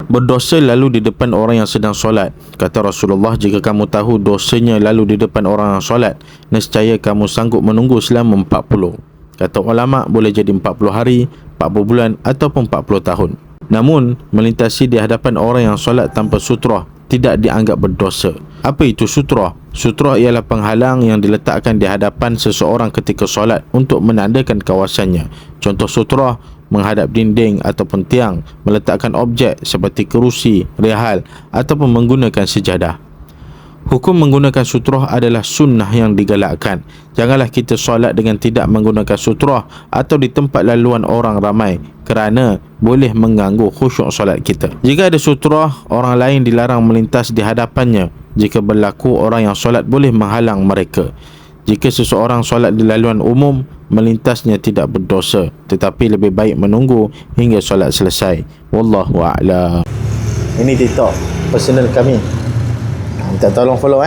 Berdosa lalu di depan orang yang sedang solat. Kata Rasulullah, jika kamu tahu dosanya lalu di depan orang yang solat, nescaya kamu sanggup menunggu selama 40. Kata ulama, boleh jadi 40 hari, 40 bulan ataupun 40 tahun. Namun, melintasi di hadapan orang yang solat tanpa sutrah tidak dianggap berdosa. Apa itu sutrah? Sutrah ialah penghalang yang diletakkan di hadapan seseorang ketika solat untuk menandakan kawasannya. Contoh sutrah: menghadap dinding ataupun tiang, meletakkan objek seperti kerusi, rehal ataupun menggunakan sejadah. Hukum menggunakan sutrah adalah sunnah yang digalakkan. Janganlah kita solat dengan tidak menggunakan sutrah atau di tempat laluan orang ramai, kerana boleh mengganggu khusyuk solat kita. Jika ada sutrah, orang lain dilarang melintas di hadapannya. Jika berlaku, orang yang solat boleh menghalang mereka. Jika seseorang solat di laluan umum, melintasnya tidak berdosa, tetapi lebih baik menunggu hingga solat selesai. Wallahu a'lam. Ini TikTok personal kami. Minta tolong follow